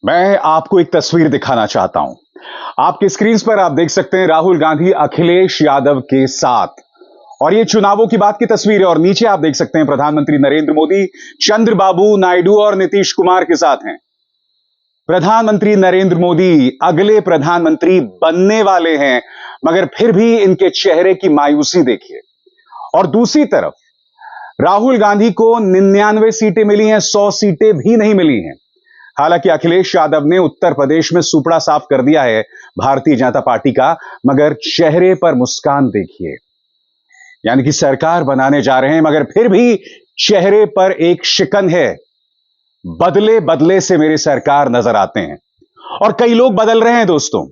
मैं आपको एक तस्वीर दिखाना चाहता हूं। आपके स्क्रीन पर आप देख सकते हैं राहुल गांधी अखिलेश यादव के साथ, और ये चुनावों की बात की तस्वीर है। और नीचे आप देख सकते हैं प्रधानमंत्री नरेंद्र मोदी चंद्रबाबू नायडू और नीतीश कुमार के साथ हैं। प्रधानमंत्री नरेंद्र मोदी अगले प्रधानमंत्री बनने वाले हैं, मगर फिर भी इनके चेहरे की मायूसी देखिए। और दूसरी तरफ राहुल गांधी को 99 सीटें मिली हैं, 100 सीटें भी नहीं मिली हैं। हालांकि अखिलेश यादव ने उत्तर प्रदेश में सुपड़ा साफ कर दिया है भारतीय जनता पार्टी का, मगर चेहरे पर मुस्कान देखिए। यानी कि सरकार बनाने जा रहे हैं, मगर फिर भी चेहरे पर एक शिकन है। बदले बदले से मेरी सरकार नजर आते हैं, और कई लोग बदल रहे हैं दोस्तों।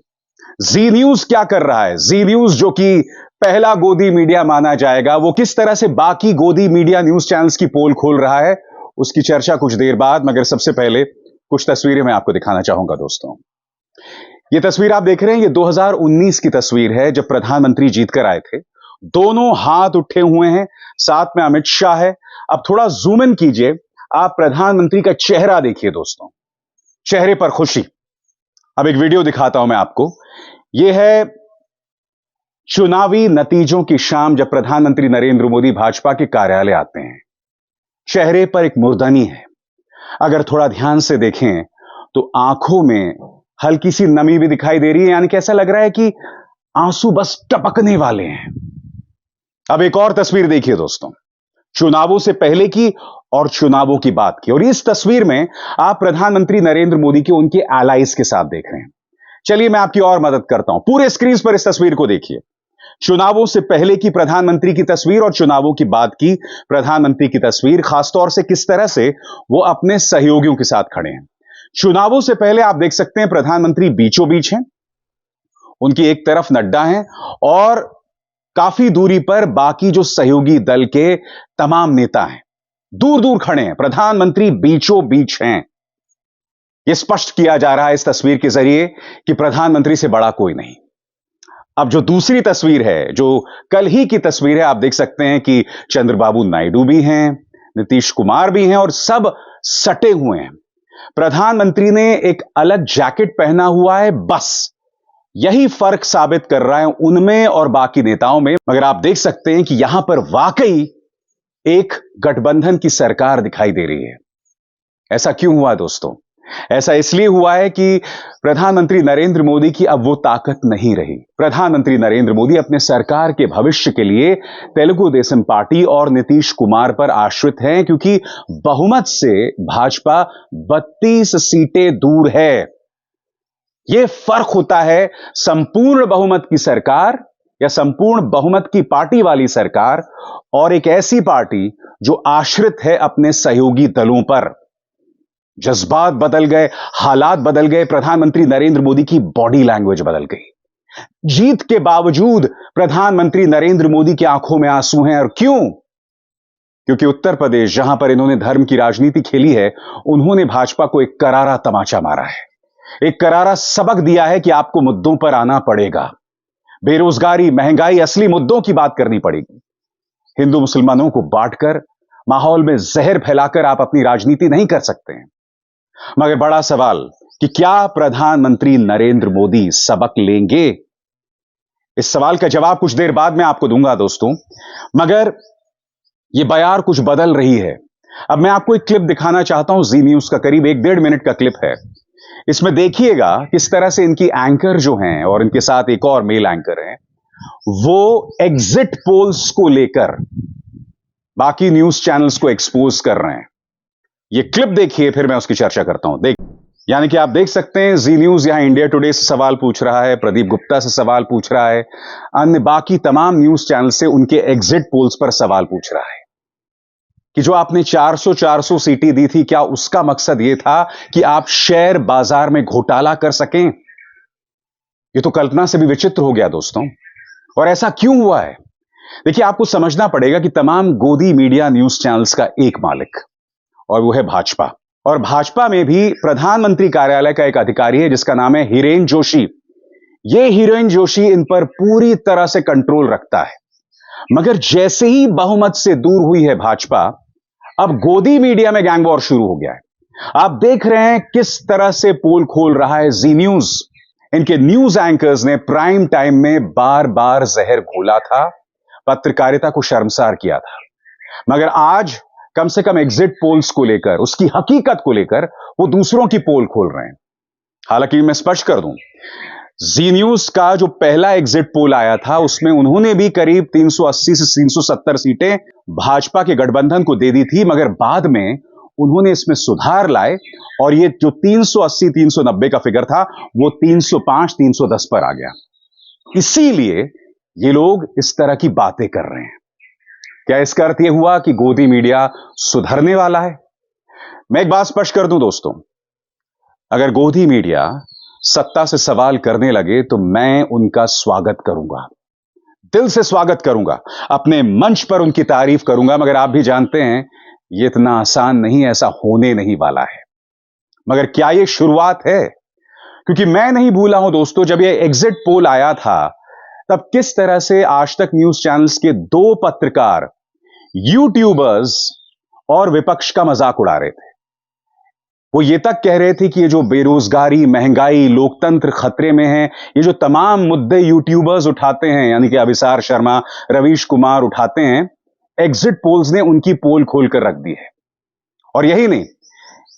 जी न्यूज क्या कर रहा है? जी न्यूज जो कि पहला गोदी मीडिया माना जाएगा, वो किस तरह से बाकी गोदी मीडिया न्यूज चैनल्स की पोल खोल रहा है, उसकी चर्चा कुछ देर बाद। मगर सबसे पहले कुछ तस्वीरें मैं आपको दिखाना चाहूंगा दोस्तों। यह तस्वीर आप देख रहे हैं, यह 2019 की तस्वीर है, जब प्रधानमंत्री जीतकर आए थे। दोनों हाथ उठे हुए हैं, साथ में अमित शाह है। अब थोड़ा जूम इन कीजिए, आप प्रधानमंत्री का चेहरा देखिए दोस्तों, चेहरे पर खुशी। अब एक वीडियो दिखाता हूं मैं आपको। यह है चुनावी नतीजों की शाम, जब प्रधानमंत्री नरेंद्र मोदी भाजपा के कार्यालय आते हैं। चेहरे पर एक मुर्दनी है। अगर थोड़ा ध्यान से देखें तो आंखों में हल्की सी नमी भी दिखाई दे रही है, यानी कि ऐसा लग रहा है कि आंसू बस टपकने वाले हैं। अब एक और तस्वीर देखिए दोस्तों, चुनावों से पहले की और चुनावों की बात की। और इस तस्वीर में आप प्रधानमंत्री नरेंद्र मोदी के उनके एलाइज के साथ देख रहे हैं। चलिए मैं आपकी और मदद करता हूं, पूरे स्क्रीन पर इस तस्वीर को देखिए। चुनावों से पहले की प्रधानमंत्री की तस्वीर और चुनावों की बाद की प्रधानमंत्री की तस्वीर, खासतौर से किस तरह से वो अपने सहयोगियों के साथ खड़े हैं। चुनावों से पहले आप देख सकते हैं प्रधानमंत्री बीचों बीच हैं, उनकी एक तरफ नड्डा हैं, और काफी दूरी पर बाकी जो सहयोगी दल के तमाम नेता हैं, दूर दूर खड़े हैं। प्रधानमंत्री बीचों बीच हैं। यह स्पष्ट किया जा रहा है इस तस्वीर के जरिए कि प्रधानमंत्री से बड़ा कोई नहीं। अब जो दूसरी तस्वीर है, जो कल ही की तस्वीर है, आप देख सकते हैं कि चंद्रबाबू नायडू भी हैं, नीतीश कुमार भी हैं, और सब सटे हुए हैं। प्रधानमंत्री ने एक अलग जैकेट पहना हुआ है, बस यही फर्क साबित कर रहा है उनमें और बाकी नेताओं में। मगर आप देख सकते हैं कि यहां पर वाकई एक गठबंधन की सरकार दिखाई दे रही है। ऐसा क्यों हुआ दोस्तों? ऐसा इसलिए हुआ है कि प्रधानमंत्री नरेंद्र मोदी की अब वो ताकत नहीं रही। प्रधानमंत्री नरेंद्र मोदी अपने सरकार के भविष्य के लिए तेलुगु देशम पार्टी और नीतीश कुमार पर आश्रित हैं, क्योंकि बहुमत से भाजपा 32 सीटें दूर है। यह फर्क होता है संपूर्ण बहुमत की सरकार या संपूर्ण बहुमत की पार्टी वाली सरकार और एक ऐसी पार्टी जो आश्रित है अपने सहयोगी दलों पर। जज्बात बदल गए, हालात बदल गए, प्रधानमंत्री नरेंद्र मोदी की बॉडी लैंग्वेज बदल गई। जीत के बावजूद प्रधानमंत्री नरेंद्र मोदी की आंखों में आंसू हैं। और क्यों? क्योंकि उत्तर प्रदेश, जहां पर इन्होंने धर्म की राजनीति खेली है, उन्होंने भाजपा को एक करारा तमाचा मारा है, एक करारा सबक दिया है कि आपको मुद्दों पर आना पड़ेगा। बेरोजगारी, महंगाई, असली मुद्दों की बात करनी पड़ेगी। हिंदू मुसलमानों को बांटकर, माहौल में जहर फैलाकर आप अपनी राजनीति नहीं कर सकते हैं। मगर बड़ा सवाल कि क्या प्रधानमंत्री नरेंद्र मोदी सबक लेंगे? इस सवाल का जवाब कुछ देर बाद मैं आपको दूंगा दोस्तों। मगर यह बयार कुछ बदल रही है। अब मैं आपको एक क्लिप दिखाना चाहता हूं, जी न्यूज का करीब 1-1.5 मिनट का क्लिप है। इसमें देखिएगा किस तरह से इनकी एंकर जो हैं और इनके साथ एक और मेल एंकर हैं, वो एग्जिट पोल्स को लेकर बाकी न्यूज चैनल्स को एक्सपोज कर रहे हैं। ये क्लिप देखिए, फिर मैं उसकी चर्चा करता हूं। यानी कि आप देख सकते हैं जी न्यूज यहां इंडिया टुडे से सवाल पूछ रहा है, प्रदीप गुप्ता से सवाल पूछ रहा है, अन्य बाकी तमाम न्यूज चैनल से उनके एग्जिट पोल्स पर सवाल पूछ रहा है कि जो आपने 400 सीटें दी थी, क्या उसका मकसद यह था कि आप शेयर बाजार में घोटाला कर सकें? यह तो कल्पना से भी विचित्र हो गया दोस्तों। और ऐसा क्यों हुआ है? देखिए, आपको समझना पड़ेगा कि तमाम गोदी मीडिया न्यूज चैनल्स का एक मालिक, और वो है भाजपा। और भाजपा में भी प्रधानमंत्री कार्यालय का एक अधिकारी है जिसका नाम है हिरेन जोशी। ये हिरेन जोशी इन पर पूरी तरह से कंट्रोल रखता है। मगर जैसे ही बहुमत से दूर हुई है भाजपा, अब गोदी मीडिया में गैंग वॉर शुरू हो गया है। आप देख रहे हैं किस तरह से पोल खोल रहा है जी न्यूज। इनके न्यूज एंकर्स ने प्राइम टाइम में बार बार जहर घोला था, पत्रकारिता को शर्मसार किया था। मगर आज कम से कम एग्जिट पोल्स को लेकर, उसकी हकीकत को लेकर वो दूसरों की पोल खोल रहे हैं। हालांकि मैं स्पष्ट कर दूं, जी न्यूज का जो पहला एग्जिट पोल आया था उसमें उन्होंने भी करीब 380 से 370 सीटें भाजपा के गठबंधन को दे दी थी, मगर बाद में उन्होंने इसमें सुधार लाए और ये जो 380-390 का फिगर था वो 305-310 पर आ गया। इसीलिए ये लोग इस तरह की बातें कर रहे हैं। क्या इसका अर्थ यह हुआ कि गोदी मीडिया सुधरने वाला है? मैं एक बात स्पष्ट कर दूं दोस्तों, अगर गोदी मीडिया सत्ता से सवाल करने लगे तो मैं उनका स्वागत करूंगा, दिल से स्वागत करूंगा, अपने मंच पर उनकी तारीफ करूंगा। मगर आप भी जानते हैं ये इतना आसान नहीं, ऐसा होने नहीं वाला है। मगर क्या ये शुरुआत है? क्योंकि मैं नहीं भूला हूं दोस्तों, जब ये एग्जिट पोल आया था तब किस तरह से आज तक न्यूज चैनल्स के दो पत्रकार यूट्यूबर्स और विपक्ष का मजाक उड़ा रहे थे। वो ये तक कह रहे थे कि ये जो बेरोजगारी, महंगाई, लोकतंत्र खतरे में है, ये जो तमाम मुद्दे यूट्यूबर्स उठाते हैं, यानी कि अभिसार शर्मा, रवीश कुमार उठाते हैं, एग्जिट पोल्स ने उनकी पोल खोलकर रख दी है। और यही नहीं,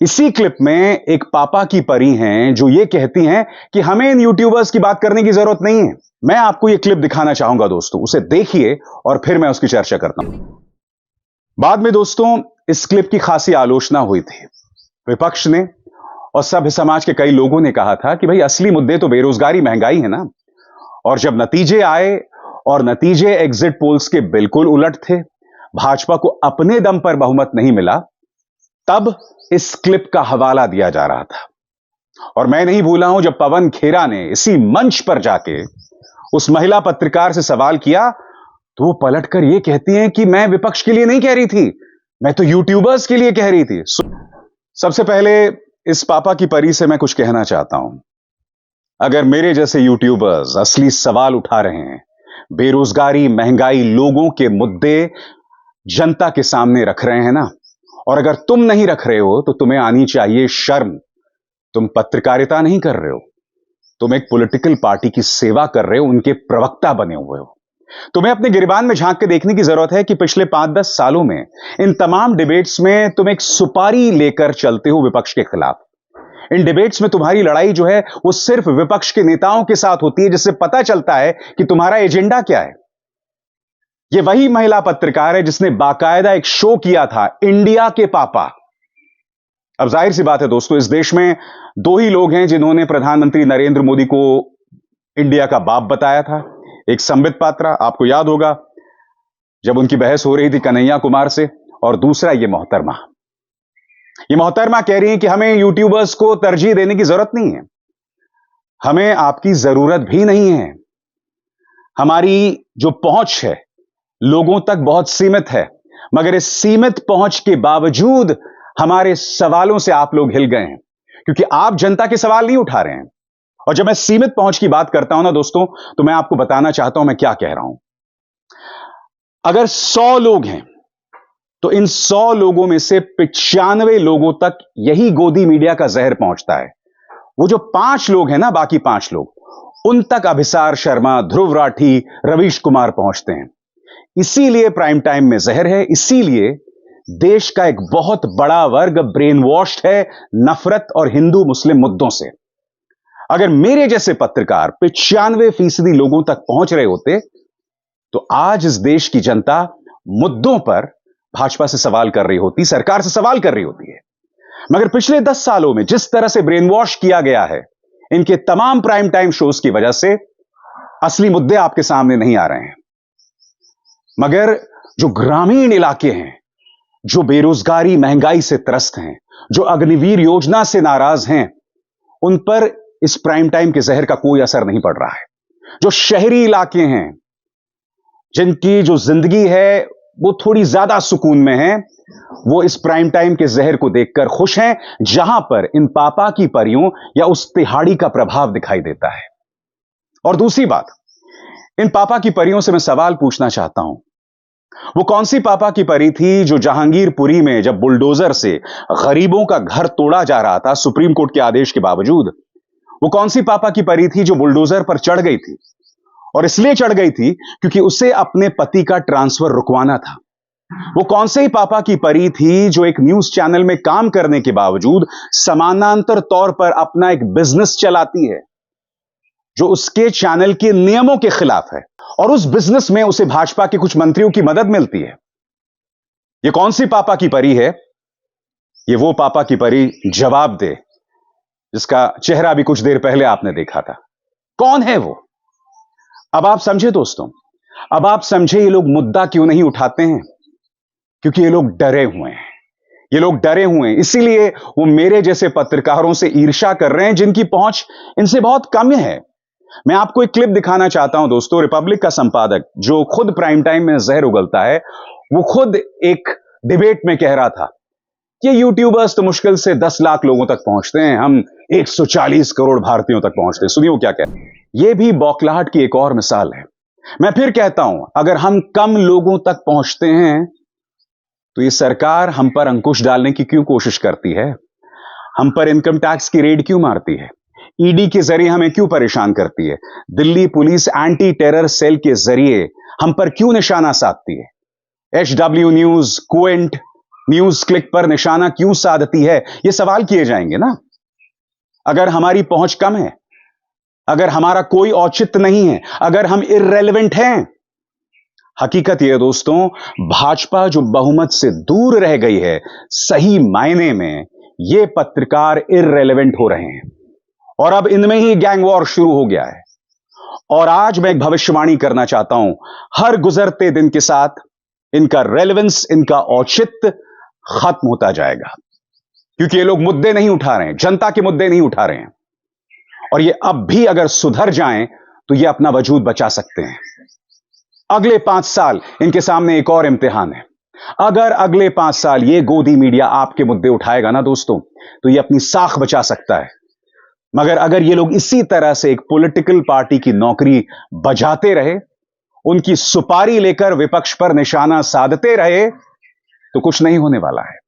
इसी क्लिप में एक पापा की परी हैं जो ये कहती हैं कि हमें इन यूट्यूबर्स की बात करने की जरूरत नहीं है। मैं आपको ये क्लिप दिखाना चाहूंगा दोस्तों, उसे देखिए और फिर मैं उसकी चर्चा करता हूं। बाद में दोस्तों इस क्लिप की खासी आलोचना हुई थी। विपक्ष ने और सभ्य समाज के कई लोगों ने कहा था कि भाई असली मुद्दे तो बेरोजगारी, महंगाई है ना। और जब नतीजे आए और नतीजे एग्जिट पोल्स के बिल्कुल उलट थे, भाजपा को अपने दम पर बहुमत नहीं मिला, तब इस क्लिप का हवाला दिया जा रहा था। और मैं नहीं भूला हूं जब पवन खेरा ने इसी मंच पर जाके उस महिला पत्रकार से सवाल किया तो वो पलटकर ये कहती हैं कि मैं विपक्ष के लिए नहीं कह रही थी, मैं तो यूट्यूबर्स के लिए कह रही थी। सबसे पहले इस पापा की परी से मैं कुछ कहना चाहता हूं। अगर मेरे जैसे यूट्यूबर्स असली सवाल उठा रहे हैं, बेरोजगारी, महंगाई, लोगों के मुद्दे जनता के सामने रख रहे हैं ना, और अगर तुम नहीं रख रहे हो तो तुम्हें आनी चाहिए शर्म। तुम पत्रकारिता नहीं कर रहे हो, तुम एक पॉलिटिकल पार्टी की सेवा कर रहे हो, उनके प्रवक्ता बने हुए हो। तुम्हें अपने गिरबान में झांक के देखने की जरूरत है कि पिछले 5-10 सालों में इन तमाम डिबेट्स में तुम एक सुपारी लेकर चलते हो विपक्ष के खिलाफ। इन डिबेट्स में तुम्हारी लड़ाई जो है वो सिर्फ विपक्ष के नेताओं के साथ होती है, जिससे पता चलता है कि तुम्हारा एजेंडा क्या है। यह वही महिला पत्रकार है जिसने बाकायदा एक शो किया था, इंडिया के पापा। अब जाहिर सी बात है दोस्तों, इस देश में दो ही लोग हैं जिन्होंने प्रधानमंत्री नरेंद्र मोदी को इंडिया का बाप बताया था। एक संबित पात्रा, आपको याद होगा जब उनकी बहस हो रही थी कन्हैया कुमार से, और दूसरा ये मोहतरमा। ये मोहतरमा कह रही है कि हमें यूट्यूबर्स को तरजीह देने की जरूरत नहीं है, हमें आपकी जरूरत भी नहीं है। हमारी जो पहुंच है लोगों तक बहुत सीमित है, मगर इस सीमित पहुंच के बावजूद हमारे सवालों से आप लोग हिल गए हैं, क्योंकि आप जनता के सवाल नहीं उठा रहे हैं। और जब मैं सीमित पहुंच की बात करता हूं ना दोस्तों, तो मैं आपको बताना चाहता हूं मैं क्या कह रहा हूं। अगर 100 लोग हैं तो इन 100 लोगों में से 95 लोगों तक यही गोदी मीडिया का जहर पहुंचता है। वो जो 5 लोग हैं ना, बाकी 5 लोग, उन तक अभिसार शर्मा, ध्रुव राठी, रवीश कुमार पहुंचते हैं। इसीलिए प्राइम टाइम में जहर है, इसीलिए देश का एक बहुत बड़ा वर्ग ब्रेन वॉश्ड है नफरत और हिंदू मुस्लिम मुद्दों से। अगर मेरे जैसे पत्रकार 95% लोगों तक पहुंच रहे होते तो आज इस देश की जनता मुद्दों पर भाजपा से सवाल कर रही होती, सरकार से सवाल कर रही होती है। मगर पिछले 10 सालों में जिस तरह से ब्रेन वॉश किया गया है इनके तमाम प्राइम टाइम शोज की वजह से, असली मुद्दे आपके सामने नहीं आ रहे हैं। मगर जो ग्रामीण इलाके हैं, जो बेरोजगारी, महंगाई से त्रस्त हैं, जो अग्निवीर योजना से नाराज हैं, उन पर इस प्राइम टाइम के जहर का कोई असर नहीं पड़ रहा है। जो शहरी इलाके हैं, जिनकी जो जिंदगी है वो थोड़ी ज्यादा सुकून में है, वो इस प्राइम टाइम के जहर को देखकर खुश हैं, जहां पर इन पापा की परियों या उस तिहाड़ी का प्रभाव दिखाई देता है। और दूसरी बात, इन पापा की परियों से मैं सवाल पूछना चाहता हूं, वो कौन सी पापा की परी थी जो जहांगीरपुरी में जब बुलडोजर से गरीबों का घर तोड़ा जा रहा था सुप्रीम कोर्ट के आदेश के बावजूद, वो कौन सी पापा की परी थी जो बुलडोजर पर चढ़ गई थी और इसलिए चढ़ गई थी क्योंकि उसे अपने पति का ट्रांसफर रुकवाना था। वो कौन से ही पापा की परी थी जो एक न्यूज चैनल में काम करने के बावजूद समानांतर तौर पर अपना एक बिजनेस चलाती है जो उसके चैनल के नियमों के खिलाफ है, और उस बिजनेस में उसे भाजपा के कुछ मंत्रियों की मदद मिलती है। ये कौन सी पापा की परी है? ये वो पापा की परी जवाब दे जिसका चेहरा भी कुछ देर पहले आपने देखा था। कौन है वो? अब आप समझे दोस्तों, अब आप समझे ये लोग मुद्दा क्यों नहीं उठाते हैं? क्योंकि ये लोग डरे हुए हैं। ये लोग डरे हुए हैं, इसीलिए वो मेरे जैसे पत्रकारों से ईर्ष्या कर रहे हैं जिनकी पहुंच इनसे बहुत कम है। मैं आपको एक क्लिप दिखाना चाहता हूं दोस्तों। रिपब्लिक का संपादक जो खुद प्राइम टाइम में जहर उगलता है, वो खुद एक डिबेट में कह रहा था कि यूट्यूबर्स तो मुश्किल से 10 लाख लोगों तक पहुंचते हैं, हम 140 करोड़ भारतीयों तक पहुंचते हैं। सुनिए वो क्या कहते हैं। यह भी बौखलाहट की एक और मिसाल है। मैं फिर कहता हूं, अगर हम कम लोगों तक पहुंचते हैं तो ये सरकार हम पर अंकुश डालने की क्यों कोशिश करती है? हम पर इनकम टैक्स की रेड क्यों मारती है? ईडी के जरिए हमें क्यों परेशान करती है? Delhi police anti terror cell के जरिए हम पर क्यों निशाना साधती है? HW news, Quint, NewsClick पर निशाना क्यों साधती है? ये सवाल किए जाएंगे ना। अगर हमारी पहुंच कम है, अगर हमारा कोई औचित्य नहीं है, अगर हम इर्रेलेवेंट हैं। हकीकत यह दोस्तों, भाजपा जो बहुमत से दूर रह गई है, सही मायने में ये पत्रकार इर्रेलेवेंट हो रहे हैं और अब इनमें ही गैंग वॉर शुरू हो गया है। और आज मैं एक भविष्यवाणी करना चाहता हूं, हर गुजरते दिन के साथ इनका रेलेवेंस, इनका औचित्य खत्म होता जाएगा, क्योंकि ये लोग मुद्दे नहीं उठा रहे हैं, जनता के मुद्दे नहीं उठा रहे हैं। और ये अब भी अगर सुधर जाएं तो ये अपना वजूद बचा सकते हैं। अगले 5 साल इनके सामने एक और इम्तिहान है। अगर अगले 5 साल ये गोदी मीडिया आपके मुद्दे उठाएगा ना दोस्तों, तो ये अपनी साख बचा सकता है। मगर अगर ये लोग इसी तरह से एक पॉलिटिकल पार्टी की नौकरी बजाते रहे, उनकी सुपारी लेकर विपक्ष पर निशाना साधते रहे, तो कुछ नहीं होने वाला है।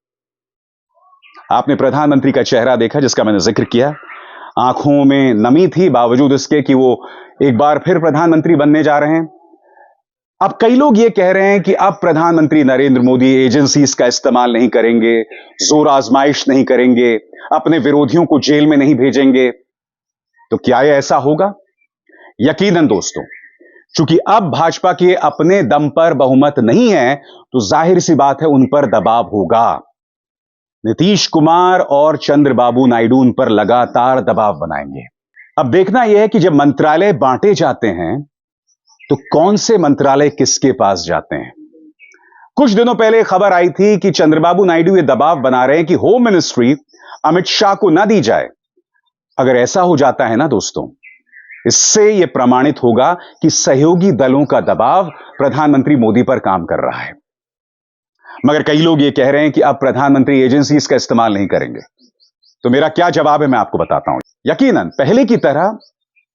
आपने प्रधानमंत्री का चेहरा देखा जिसका मैंने जिक्र किया। आंखों में नमी थी, बावजूद इसके कि वो एक बार फिर प्रधानमंत्री बनने जा रहे हैं। अब कई लोग ये कह रहे हैं कि अब प्रधानमंत्री नरेंद्र मोदी एजेंसीज का इस्तेमाल नहीं करेंगे, जोर आजमाइश नहीं करेंगे, अपने विरोधियों को जेल में नहीं भेजेंगे। तो क्या यह ऐसा होगा? यकीनन दोस्तों, चूंकि अब भाजपा के अपने दम पर बहुमत नहीं है, तो जाहिर सी बात है उन पर दबाव होगा। नीतीश कुमार और चंद्रबाबू नायडू उन पर लगातार दबाव बनाएंगे। अब देखना यह है कि जब मंत्रालय बांटे जाते हैं तो कौन से मंत्रालय किसके पास जाते हैं। कुछ दिनों पहले खबर आई थी कि चंद्रबाबू नायडू ये दबाव बना रहे हैं कि होम मिनिस्ट्री अमित शाह को ना दी जाए। अगर ऐसा हो जाता है ना दोस्तों, इससे यह प्रमाणित होगा कि सहयोगी दलों का दबाव प्रधानमंत्री मोदी पर काम कर रहा है। मगर कई लोग ये कह रहे हैं कि अब प्रधानमंत्री एजेंसीज का इस्तेमाल नहीं करेंगे। तो मेरा क्या जवाब है मैं आपको बताता हूं। यकीनन पहले की तरह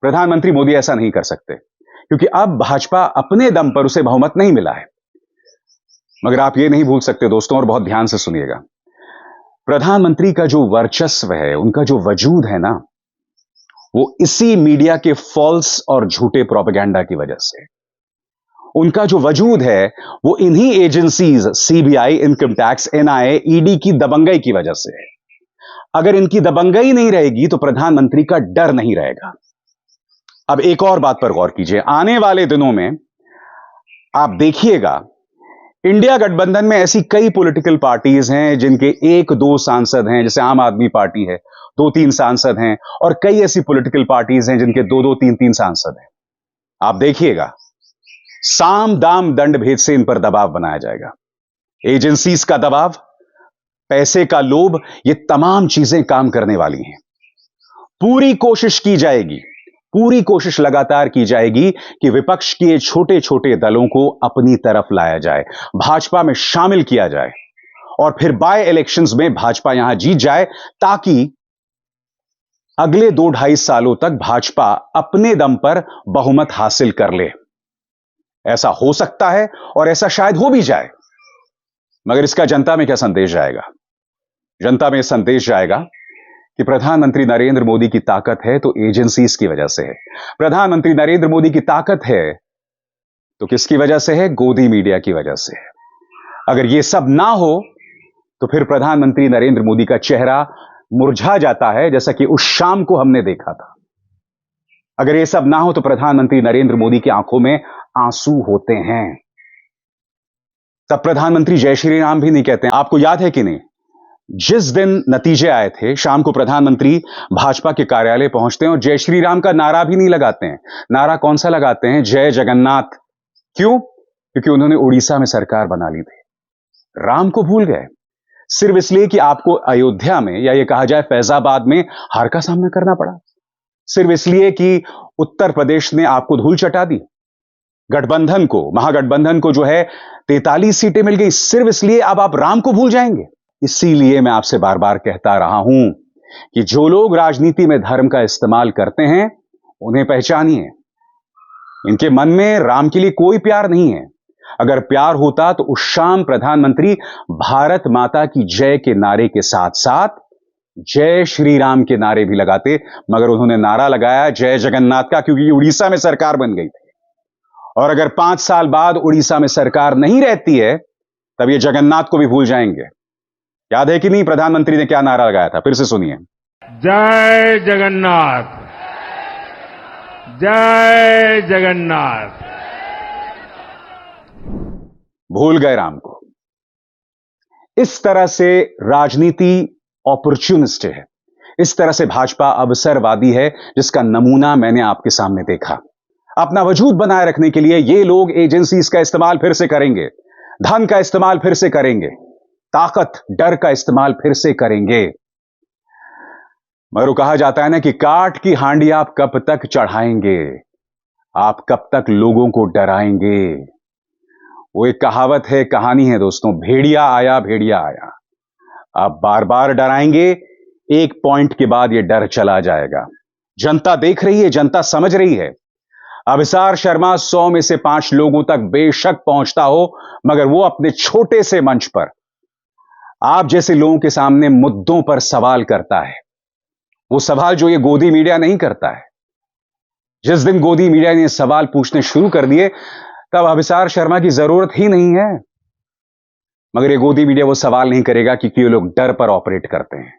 प्रधानमंत्री मोदी ऐसा नहीं कर सकते, क्योंकि अब भाजपा अपने दम पर उसे बहुमत नहीं मिला है। मगर आप यह नहीं भूल सकते दोस्तों, और बहुत ध्यान से सुनिएगा, प्रधानमंत्री का जो वर्चस्व है, उनका जो वजूद है ना, वो इसी मीडिया के फॉल्स और झूठे प्रोपेगेंडा की वजह से। उनका जो वजूद है वो इन्हीं agencies, CBI, income tax, NIA, ED की दबंगई की वजह से है। अगर इनकी दबंगई नहीं रहेगी तो प्रधानमंत्री का डर नहीं रहेगा। अब एक और बात पर गौर कीजिए, आने वाले दिनों में आप देखिएगा, इंडिया गठबंधन में ऐसी कई पॉलिटिकल पार्टीज हैं जिनके 1-2 सांसद हैं, जैसे आम आदमी पार्टी है, 2-3 सांसद हैं, और कई ऐसी पॉलिटिकल पार्टीज हैं जिनके 2-2, 3-3 सांसद हैं। आप देखिएगा, साम दाम दंड भेद से इन पर दबाव बनाया जाएगा। एजेंसीज का दबाव, पैसे का लोभ, ये तमाम चीजें काम करने वाली हैं। पूरी कोशिश की जाएगी, पूरी कोशिश लगातार की जाएगी कि विपक्ष के छोटे छोटे दलों को अपनी तरफ लाया जाए, भाजपा में शामिल किया जाए, और फिर बाय इलेक्शंस में भाजपा यहां जीत जाए, ताकि अगले 2-2.5 सालों तक भाजपा अपने दम पर बहुमत हासिल कर ले। ऐसा हो सकता है और ऐसा शायद हो भी जाए, मगर इसका जनता में क्या संदेश जाएगा? जनता में संदेश जाएगा कि प्रधानमंत्री नरेंद्र मोदी की ताकत है तो एजेंसीज की वजह से है। प्रधानमंत्री नरेंद्र मोदी की ताकत है तो किसकी वजह से है? गोदी मीडिया की वजह से है। अगर यह सब ना हो तो फिर प्रधानमंत्री नरेंद्र मोदी का चेहरा मुरझा जाता है, जैसा कि उस शाम को हमने देखा था। अगर यह सब ना हो तो प्रधानमंत्री नरेंद्र मोदी की आंखों में आंसू होते हैं। तब प्रधानमंत्री जय श्री राम भी नहीं कहते हैं। आपको याद है कि नहीं, जिस दिन नतीजे आए थे, शाम को प्रधानमंत्री भाजपा के कार्यालय पहुंचते हैं और जय श्री राम का नारा भी नहीं लगाते हैं। नारा कौन सा लगाते हैं? जय जगन्नाथ। क्यों? क्योंकि उन्होंने उड़ीसा में सरकार बना ली थी। राम को भूल गए, सिर्फ इसलिए कि आपको अयोध्या में, या ये कहा जाए फैजाबाद में, हार का सामना करना पड़ा। सिर्फ इसलिए कि उत्तर प्रदेश ने आपको धूल चटा दी। गठबंधन को, महागठबंधन को जो है 43 सीटें मिल गई, सिर्फ इसलिए अब आप राम को भूल जाएंगे। इसीलिए मैं आपसे बार बार कहता रहा हूं कि जो लोग राजनीति में धर्म का इस्तेमाल करते हैं उन्हें पहचानिए। इनके मन में राम के लिए कोई प्यार नहीं है। अगर प्यार होता तो उस शाम प्रधानमंत्री भारत माता की जय के नारे के साथ साथ जय श्री राम के नारे भी लगाते, मगर उन्होंने नारा लगाया जय जगन्नाथ का, क्योंकि उड़ीसा में सरकार बन गई थी। और अगर 5 साल बाद उड़ीसा में सरकार नहीं रहती है तब ये जगन्नाथ को भी भूल जाएंगे। याद है कि नहीं प्रधानमंत्री ने क्या नारा लगाया था? फिर से सुनिए। जय जगन्नाथ, जय जगन्नाथ। भूल गए राम को। इस तरह से राजनीति अपॉर्चुनिस्ट है। इस तरह से भाजपा अवसरवादी है, जिसका नमूना मैंने आपके सामने देखा। अपना वजूद बनाए रखने के लिए ये लोग एजेंसीज का इस्तेमाल फिर से करेंगे, धन का इस्तेमाल फिर से करेंगे, ताकत, डर का इस्तेमाल फिर से करेंगे। मगर कहा जाता है ना कि काठ की हांडी आप कब तक चढ़ाएंगे, आप कब तक लोगों को डराएंगे। वो एक कहावत है, कहानी है दोस्तों, भेड़िया आया भेड़िया आया। आप बार बार डराएंगे, एक पॉइंट के बाद ये डर चला जाएगा। जनता देख रही है, जनता समझ रही है। अभिसार शर्मा 100 में से 5 लोगों तक बेशक पहुंचता हो, मगर वो अपने छोटे से मंच पर आप जैसे लोगों के सामने मुद्दों पर सवाल करता है। वो सवाल जो ये गोदी मीडिया नहीं करता है। जिस दिन गोदी मीडिया ने सवाल पूछने शुरू कर दिए तब अभिसार शर्मा की जरूरत ही नहीं है। मगर ये गोदी मीडिया वो सवाल नहीं करेगा क्योंकि ये लोग डर पर ऑपरेट करते हैं।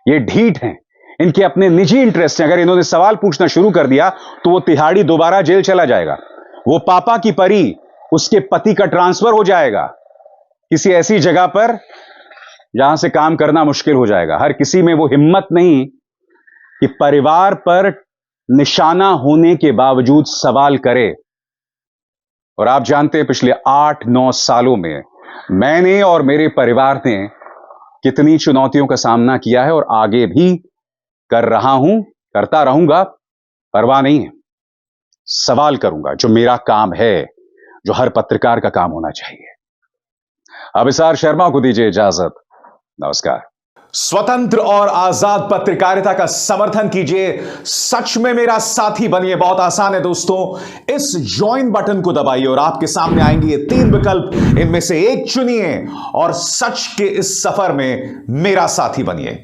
ये ढीठ हैं, इनके अपने निजी इंटरेस्ट हैं। अगर इन्होंने सवाल पूछना शुरू कर दिया तो वो तिहाड़ी दोबारा जेल चला जाएगा। वो पापा की परी, उसके पति का ट्रांसफर हो जाएगा किसी ऐसी जगह पर जहां से काम करना मुश्किल हो जाएगा। हर किसी में वो हिम्मत नहीं कि परिवार पर निशाना होने के बावजूद सवाल करे। और आप जानते हैं पिछले 8-9 सालों में मैंने और मेरे परिवार ने कितनी चुनौतियों का सामना किया है और आगे भी कर रहा हूं, करता रहूंगा। परवाह नहीं है, सवाल करूंगा, जो मेरा काम है, जो हर पत्रकार का काम होना चाहिए। अभिसार शर्मा को दीजिए इजाजत। नमस्कार। स्वतंत्र और आजाद पत्रकारिता का समर्थन कीजिए, सच में मेरा साथी बनिए। बहुत आसान है दोस्तों, इस ज्वाइन बटन को दबाइए और आपके सामने आएंगे ये 3 विकल्प। इनमें से एक चुनिए और सच के इस सफर में मेरा साथी बनिए।